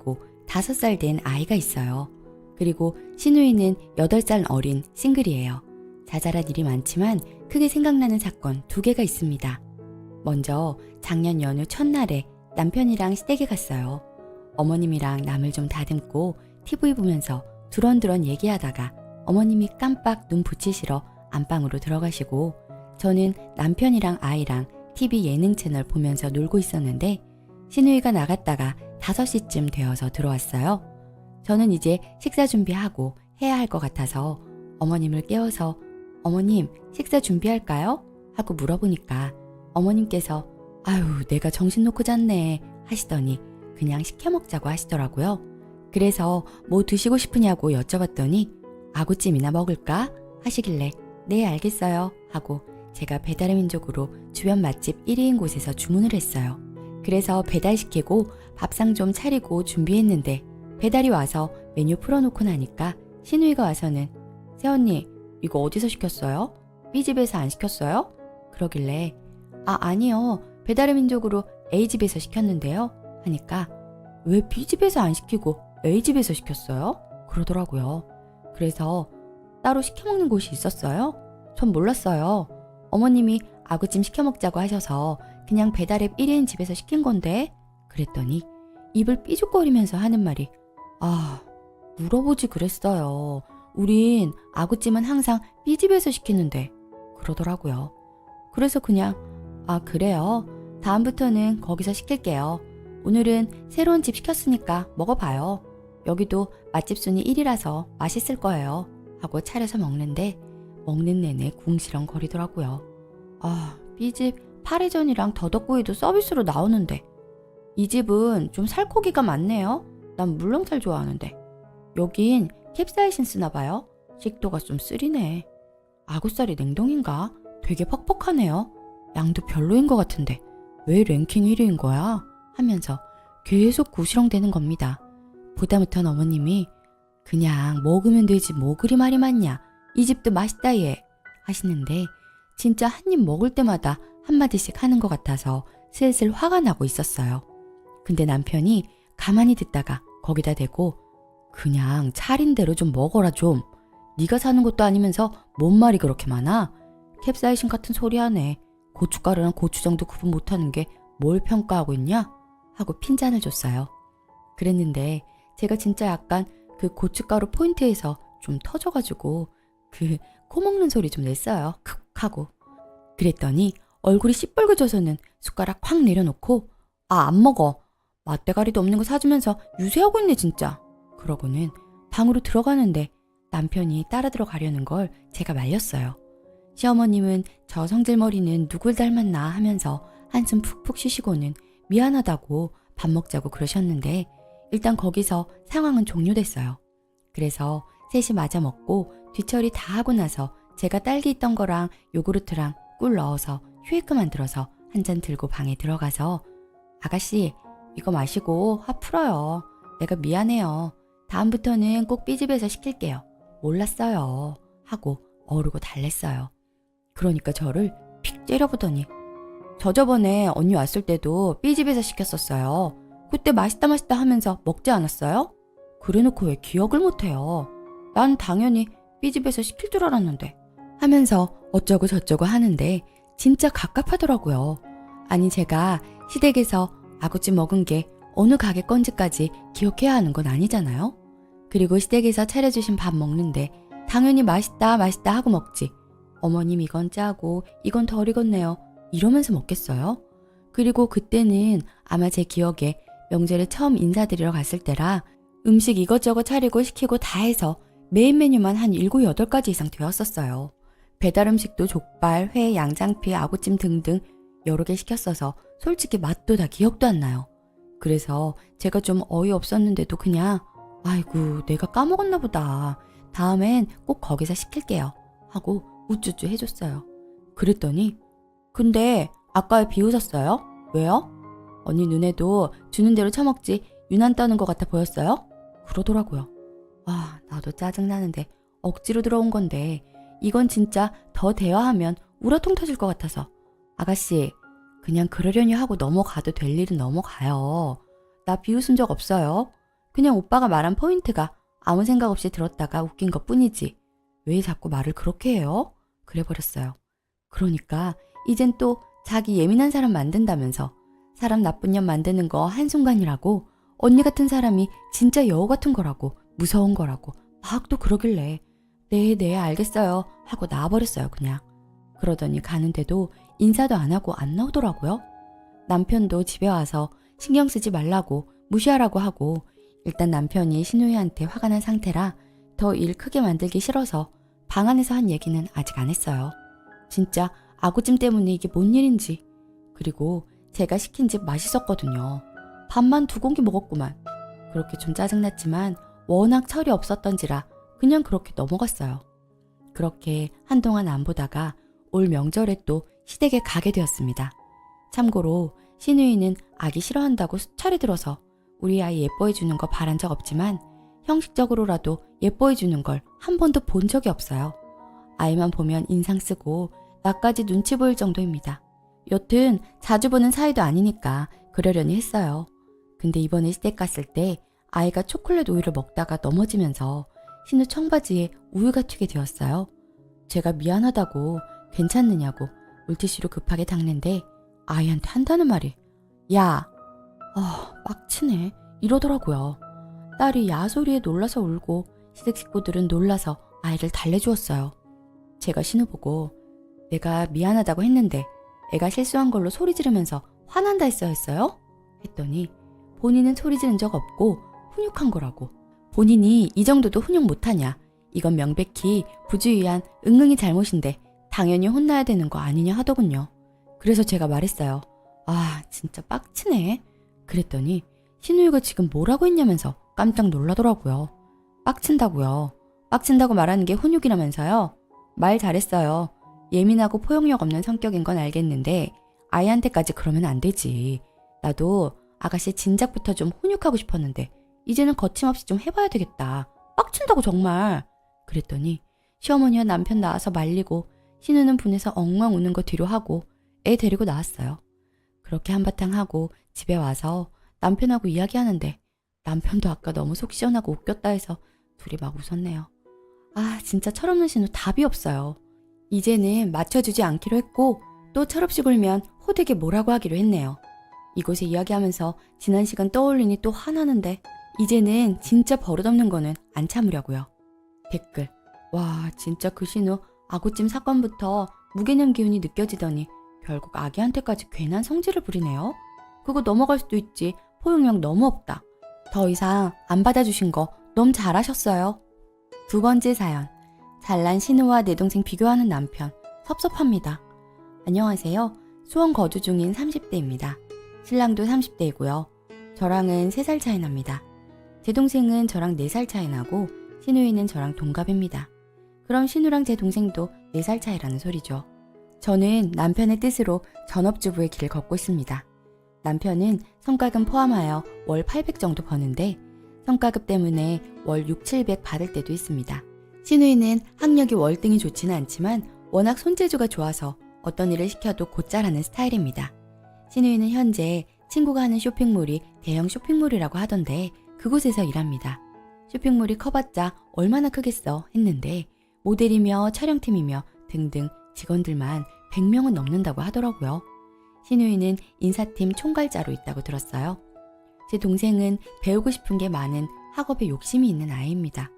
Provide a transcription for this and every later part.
있고 5살 된 아이가 있어요. 그리고 시누이는 8살 어린 싱글이에요. 자잘한 일이 많지만 크게 생각나는 사건 2개가 있습니다. 먼저 작년 연휴 첫날에 남편이랑 시댁에 갔어요. 어머님이랑 남을 좀 다듬고 TV 보면서 두런두런 얘기하다가 어머님이 깜빡 눈 붙이시러 안방으로 들어가시고 저는 남편이랑 아이랑 TV 예능 채널 보면서 놀고 있었는데 시누이가 나갔다가 5시쯤 되어서 들어왔어요. 저는 이제 식사 준비하고 해야 할 것 같아서 어머님을 깨워서 어머님 식사 준비할까요? 하고 물어보니까 어머님께서 아유 내가 정신 놓고 잤네 하시더니 그냥 시켜 먹자고 하시더라고요. 그래서 뭐 드시고 싶으냐고 여쭤봤더니 아구찜이나 먹을까? 하시길래 네 알겠어요 하고 제가 배달의 민족으로 주변 맛집 1위인 곳에서 주문을 했어요. 그래서 배달시키고 밥상 좀 차리고 준비했는데 배달이 와서 메뉴 풀어놓고 나니까 시누이가 와서는 새언니 이거 어디서 시켰어요? B집에서 안 시켰어요? 그러길래 아니요 배달의 민족으로 A집에서 시켰는데요 하니까 왜 B집에서 안 시키고 A집에서 시켰어요? 그러더라고요. 그래서 따로 시켜먹는 곳이 있었어요? 전 몰랐어요. 어머님이 아구찜 시켜먹자고 하셔서 그냥 배달앱 1인 집에서 시킨 건데 그랬더니 입을 삐죽거리면서 하는 말이 물어보지 그랬어요. 우린 아구찜은 항상 B집에서 시키는데 그러더라고요. 그래서 그냥 그래요. 다음부터는 거기서 시킬게요. 오늘은 새로운 집 시켰으니까 먹어봐요. 여기도 맛집 순위 1위라서 맛있을 거예요. 하고 차려서 먹는데 먹는 내내 궁시렁거리더라고요. B집 파래전이랑 더덕구이도 서비스로 나오는데 이 집은 좀 살코기가 많네요. 난 물렁살 좋아하는데 여긴 캡사이신 쓰나봐요. 식도가 좀 쓰리네. 아구살이 냉동인가? 되게 퍽퍽하네요. 양도 별로인 것 같은데 왜 랭킹 1위인 거야? 하면서 계속 구시렁대는 겁니다. 보다 못한 어머님이 그냥 먹으면 되지 뭐 그리 말이 많냐. 이 집도 맛있다 얘 하시는데 진짜 한 입 먹을 때마다 한마디씩 하는 것 같아서 슬슬 화가 나고 있었어요. 근데 남편이 가만히 듣다가 거기다 대고 그냥 차린 대로 좀 먹어라 좀. 네가 사는 것도 아니면서 뭔 말이 그렇게 많아? 캡사이신 같은 소리 하네. 고춧가루랑 고추장도 구분 못하는 게 뭘 평가하고 있냐? 하고 핀잔을 줬어요. 그랬는데 제가 진짜 약간 그 고춧가루 포인트에서 좀 터져가지고 그 코 먹는 소리 좀 냈어요. 크 하고. 그랬더니 얼굴이 시뻘겋어서는 숟가락 확 내려놓고 안 먹어. 맛대가리도 없는 거 사주면서 유세하고 있네 진짜. 그러고는 방으로 들어가는데 남편이 따라 들어가려는 걸 제가 말렸어요. 시어머님은 저 성질머리는 누굴 닮았나 하면서 한숨 푹푹 쉬시고는 미안하다고 밥 먹자고 그러셨는데 일단 거기서 상황은 종료됐어요. 그래서 셋이 마저 먹고 뒤처리 다 하고 나서 제가 딸기 있던 거랑 요구르트랑 꿀 넣어서 쉐이크 만들어서 한 잔 들고 방에 들어가서 아가씨 이거 마시고 화 풀어요. 내가 미안해요. 다음부터는 꼭 B집에서 시킬게요. 몰랐어요. 하고 어르고 달랬어요. 그러니까 저를 픽 째려보더니 저 저번에 언니 왔을 때도 B집에서 시켰었어요. 그때 맛있다 하면서 먹지 않았어요? 그래놓고 왜 기억을 못해요? 난 당연히 B집에서 시킬 줄 알았는데 하면서 어쩌고 저쩌고 하는데 진짜 갑갑하더라고요. 아니 제가 시댁에서 아구찜 먹은 게 어느 가게 건지까지 기억해야 하는 건 아니잖아요. 그리고 시댁에서 차려주신 밥 먹는데 당연히 맛있다 하고 먹지. 어머님 이건 짜고 이건 덜 익었네요. 이러면서 먹겠어요? 그리고 그때는 아마 제 기억에 명절에 처음 인사드리러 갔을 때라 음식 이것저것 차리고 시키고 다 해서 메인 메뉴만 한 7, 8가지 이상 되었었어요. 배달 음식도 족발, 회, 양장피, 아구찜 등등 여러 개 시켰어서 솔직히 맛도 다 기억도 안 나요. 그래서 제가 좀 어이없었는데도 그냥 아이고 내가 까먹었나 보다. 다음엔 꼭 거기서 시킬게요. 하고 우쭈쭈 해줬어요. 그랬더니 근데 아까 비웃었어요? 왜요? 언니 눈에도 주는 대로 처먹지 유난 떠는 것 같아 보였어요? 그러더라고요. 나도 짜증나는데 억지로 들어온 건데 이건 진짜 더 대화하면 우라통 터질 것 같아서 아가씨 그냥 그러려니 하고 넘어가도 될 일은 넘어가요. 나 비웃은 적 없어요. 그냥 오빠가 말한 포인트가 아무 생각 없이 들었다가 웃긴 것 뿐이지. 왜 자꾸 말을 그렇게 해요? 그래버렸어요. 그러니까 이젠 또 자기 예민한 사람 만든다면서 사람 나쁜 년 만드는 거 한순간이라고 언니 같은 사람이 진짜 여우 같은 거라고 무서운 거라고 막 또 그러길래 네 알겠어요 하고 나와버렸어요 그냥. 그러더니 가는데도 인사도 안 하고 안 나오더라고요. 남편도 집에 와서 신경 쓰지 말라고 무시하라고 하고 일단 남편이 신우이한테 화가 난 상태라 더 일 크게 만들기 싫어서 방 안에서 한 얘기는 아직 안 했어요. 진짜 아구찜 때문에 이게 뭔 일인지. 그리고 제가 시킨 집 맛있었거든요. 밥만 2공기 먹었구만. 그렇게 좀 짜증났지만 워낙 철이 없었던지라 그냥 그렇게 넘어갔어요. 그렇게 한동안 안 보다가 올 명절에 또 시댁에 가게 되었습니다. 참고로 신우이는 아기 싫어한다고 수차례 들어서 우리 아이 예뻐해주는 거 바란 적 없지만 형식적으로라도 예뻐해주는 걸 한 번도 본 적이 없어요. 아이만 보면 인상 쓰고 나까지 눈치 보일 정도입니다. 여튼 자주 보는 사이도 아니니까 그러려니 했어요. 근데 이번에 시댁 갔을 때 아이가 초콜릿 우유를 먹다가 넘어지면서 신우 청바지에 우유가 튀게 되었어요. 제가 미안하다고 괜찮느냐고 물티슈로 급하게 닦는데 아이한테 한다는 말이 야, 빡치네 이러더라고요. 딸이 야 소리에 놀라서 울고 시댁 식구들은 놀라서 아이를 달래주었어요. 제가 신우 보고 내가 미안하다고 했는데 애가 실수한 걸로 소리 지르면서 화난다 했어요? 했더니 본인은 소리 지른 적 없고 훈육한 거라고. 본인이 이 정도도 훈육 못하냐. 이건 명백히 부주의한 응응이 잘못인데 당연히 혼나야 되는 거 아니냐 하더군요. 그래서 제가 말했어요. 아 진짜 빡치네. 그랬더니 신우이가 지금 뭐라고 했냐면서 깜짝 놀라더라고요. 빡친다고요. 빡친다고 말하는 게 훈육이라면서요. 말 잘했어요. 예민하고 포용력 없는 성격인 건 알겠는데 아이한테까지 그러면 안 되지. 나도 아가씨 진작부터 좀 훈육하고 싶었는데 이제는 거침없이 좀 해봐야 되겠다. 빡친다고 정말. 그랬더니 시어머니와 남편 나와서 말리고 신우는 분해서 엉망 우는 거 뒤로 하고 애 데리고 나왔어요. 그렇게 한바탕 하고 집에 와서 남편하고 이야기하는데 남편도 아까 너무 속 시원하고 웃겼다 해서 둘이 막 웃었네요. 아 진짜 철없는 신우 답이 없어요. 이제는 맞춰주지 않기로 했고 또 철없이 굴면 호되게 뭐라고 하기로 했네요. 이곳에 이야기하면서 지난 시간 떠올리니 또 화나는데 이제는 진짜 버릇없는 거는 안 참으려고요. 댓글. 와 진짜 그 신우 아구찜 사건부터 무개념 기운이 느껴지더니 결국 아기한테까지 괜한 성질을 부리네요. 그거 넘어갈 수도 있지. 포용력 너무 없다. 더 이상 안 받아주신 거 너무 잘하셨어요. 2번째 사연. 잘난 신우와 내 동생 비교하는 남편. 섭섭합니다. 안녕하세요. 수원 거주 중인 30대입니다. 신랑도 30대이고요. 저랑은 3살 차이 납니다. 제 동생은 저랑 4살 차이 나고 신우이는 저랑 동갑입니다. 그럼 신우랑 제 동생도 4살 차이라는 소리죠. 저는 남편의 뜻으로 전업주부의 길을 걷고 있습니다. 남편은 성과금 포함하여 월 800 정도 버는데 성과급 때문에 월 6, 700 받을 때도 있습니다. 신우이는 학력이 월등히 좋지는 않지만 워낙 손재주가 좋아서 어떤 일을 시켜도 곧잘 하는 스타일입니다. 신우이는 현재 친구가 하는 쇼핑몰이 대형 쇼핑몰이라고 하던데 그곳에서 일합니다. 쇼핑몰이 커봤자 얼마나 크겠어 했는데 모델이며 촬영팀이며 등등 직원들만 100명은 넘는다고 하더라고요. 신우이는 인사팀 총괄자로 있다고 들었어요. 제 동생은 배우고 싶은 게 많은 학업에 욕심이 있는 아이입니다.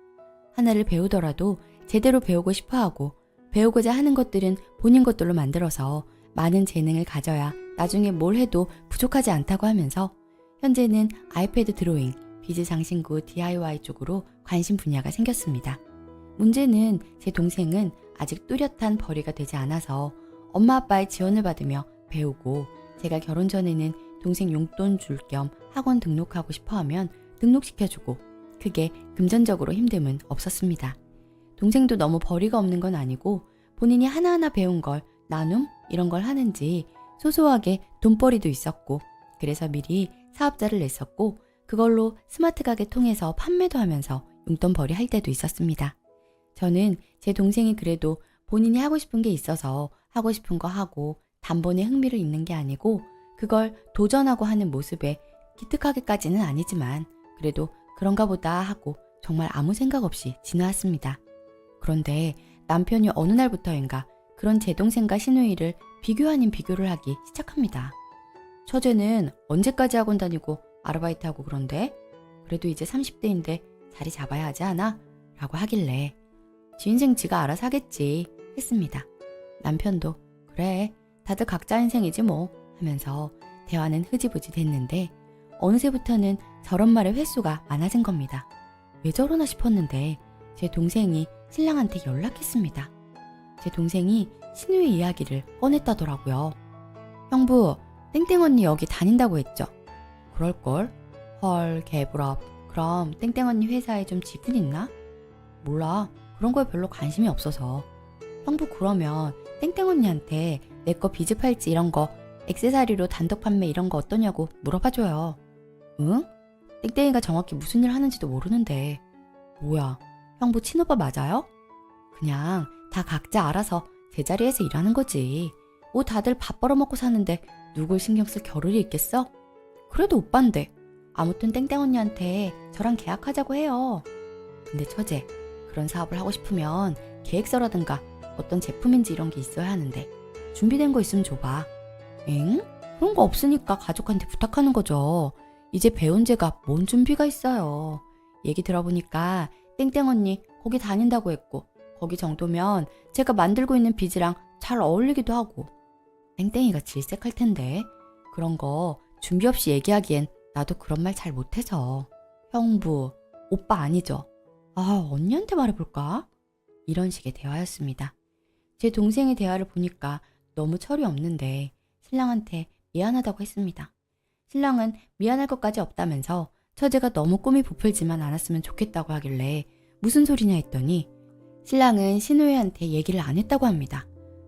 하나를 배우더라도 제대로 배우고 싶어하고 배우고자 하는 것들은 본인 것들로 만들어서 많은 재능을 가져야 나중에 뭘 해도 부족하지 않다고 하면서 현재는 아이패드 드로잉, 비즈 장신구 DIY 쪽으로 관심 분야가 생겼습니다. 문제는 제 동생은 아직 뚜렷한 벌이가 되지 않아서 엄마 아빠의 지원을 받으며 배우고 제가 결혼 전에는 동생 용돈 줄 겸 학원 등록하고 싶어하면 등록시켜주고 크게 금전적으로 힘듦은 없었습니다. 동생도 너무 벌이가 없는 건 아니고 본인이 하나하나 배운 걸 나눔 이런 걸 하는지 소소하게 돈벌이도 있었고 그래서 미리 사업자를 냈었고 그걸로 스마트 가게 통해서 판매도 하면서 용돈벌이 할 때도 있었습니다. 저는 제 동생이 그래도 본인이 하고 싶은 게 있어서 하고 싶은 거 하고 단번에 흥미를 잃는 게 아니고 그걸 도전하고 하는 모습에 기특하게까지는 아니지만 그래도 그런가 보다 하고 정말 아무 생각 없이 지나왔습니다. 그런데 남편이 어느 날부터인가 그런 제 동생과 신우이를 비교 아닌 비교를 하기 시작합니다. 처제는 언제까지 학원 다니고 아르바이트하고 그런데? 그래도 이제 30대인데 자리 잡아야 하지 않아? 라고 하길래 지 인생 지가 알아서 하겠지 했습니다. 남편도 그래 다들 각자 인생이지 뭐 하면서 대화는 흐지부지 됐는데 어느새부터는 저런 말의 횟수가 많아진 겁니다. 왜 저러나 싶었는데 제 동생이 신랑한테 연락했습니다. 제 동생이 신우의 이야기를 꺼냈다더라고요. 형부, 땡땡 언니 여기 다닌다고 했죠? 그럴걸? 헐, 개부럽. 그럼 땡땡 언니 회사에 좀 지분 있나? 몰라. 그런 거에 별로 관심이 없어서. 형부 그러면 땡땡 언니한테 내 거 비즈 팔찌 이런 거 액세서리로 단독 판매 이런 거 어떠냐고 물어봐줘요. 응? 땡땡이가 정확히 무슨 일 하는지도 모르는데. 뭐야, 형부 친오빠 맞아요? 그냥 다 각자 알아서 제자리에서 일하는 거지. 뭐 다들 밥 벌어먹고 사는데 누굴 신경 쓸 겨를이 있겠어? 그래도 오빠인데. 아무튼 땡땡 언니한테 저랑 계약하자고 해요. 근데 처제, 그런 사업을 하고 싶으면 계획서라든가 어떤 제품인지 이런 게 있어야 하는데 준비된 거 있으면 줘봐. 엥? 그런 거 없으니까 가족한테 부탁하는 거죠. 이제 배운 제가 뭔 준비가 있어요. 얘기 들어보니까 땡땡 언니 거기 다닌다고 했고 거기 정도면 제가 만들고 있는 비즈랑 잘 어울리기도 하고. 땡땡이가 질색할 텐데 그런 거 준비 없이 얘기하기엔 나도 그런 말 잘 못해서. 형부, 오빠 아니죠? 아, 언니한테 말해볼까? 이런 식의 대화였습니다. 제 동생의 대화를 보니까 너무 철이 없는데 신랑한테 미안하다고 했습니다. 신랑은 미안할 것까지 없다면서 처제가 너무 꿈이 부풀지만 않았으면 좋겠다고 하길래 무슨 소리냐 했더니 신랑은 신우이한테 얘기를 안 했다고 합니다.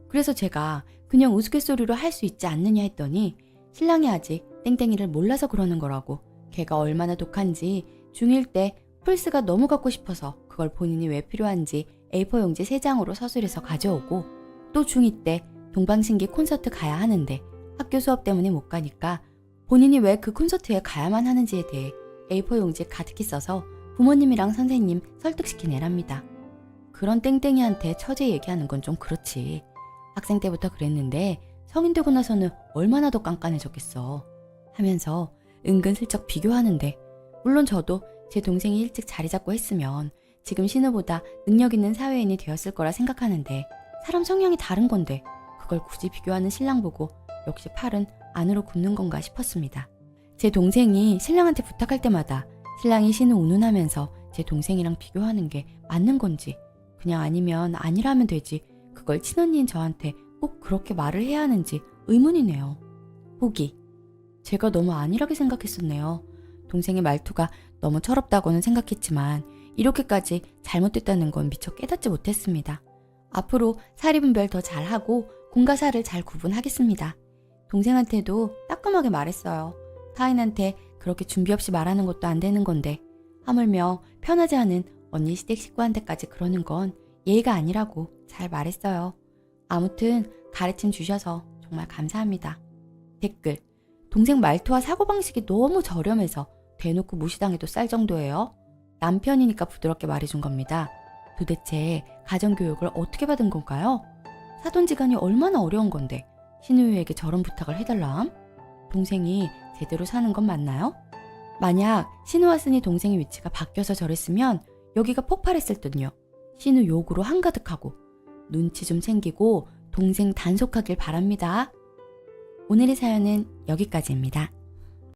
그래서 제가 그냥 우스갯소리로 할 수 있지 않느냐 했더니 신랑이 아직 땡땡이를 몰라서 그러는 거라고. 걔가 얼마나 독한지 중1 때 플스가 너무 갖고 싶어서 그걸 본인이 왜 필요한지 A4 용지 3장으로 서술해서 가져오고 또 중2 때 동방신기 콘서트 가야 하는데 학교 수업 때문에 못 가니까 본인이 왜 그 콘서트에 가야만 하는지에 대해 A4 용지에 가득히 써서 부모님이랑 선생님 설득시킨 애랍니다. 그런 땡땡이한테 처제 얘기하는 건 좀 그렇지. 학생 때부터 그랬는데 성인 되고 나서는 얼마나 더 깐깐해졌겠어 하면서 은근슬쩍 비교하는데 물론 저도 제 동생이 일찍 자리 잡고 했으면 지금 신우보다 능력 있는 사회인이 되었을 거라 생각하는데 사람 성향이 다른 건데 그걸 굳이 비교하는 신랑 보고 역시 팔은 안으로 굽는 건가 싶었습니다. 제 동생이 신랑한테 부탁할 때마다 신랑이 신우 운운하면서 제 동생이랑 비교하는 게 맞는 건지 그냥 아니면 아니라면 되지 그걸 친언니인 저한테 꼭 그렇게 말을 해야 하는지 의문이네요. 보기. 제가 너무 안일하게 생각했었네요. 동생의 말투가 너무 철없다고는 생각했지만 이렇게까지 잘못됐다는 건 미처 깨닫지 못했습니다. 앞으로 사리분별 더 잘하고 공과 사를 잘 구분하겠습니다. 동생한테도 따끔하게 말했어요. 타인한테 그렇게 준비 없이 말하는 것도 안 되는 건데 하물며 편하지 않은 언니 시댁 식구한테까지 그러는 건 예의가 아니라고 잘 말했어요. 아무튼 가르침 주셔서 정말 감사합니다. 댓글. 동생 말투와 사고방식이 너무 저렴해서 대놓고 무시당해도 쌀 정도예요. 남편이니까 부드럽게 말해준 겁니다. 도대체 가정교육을 어떻게 받은 건가요? 사돈지간이 얼마나 어려운 건데 신우이에게 저런 부탁을 해달라함? 동생이 제대로 사는 건 맞나요? 만약 신우 왔으니 동생의 위치가 바뀌어서 저랬으면 여기가 폭발했을 듯요. 신우 욕으로 한가득하고 눈치 좀 챙기고 동생 단속하길 바랍니다. 오늘의 사연은 여기까지입니다.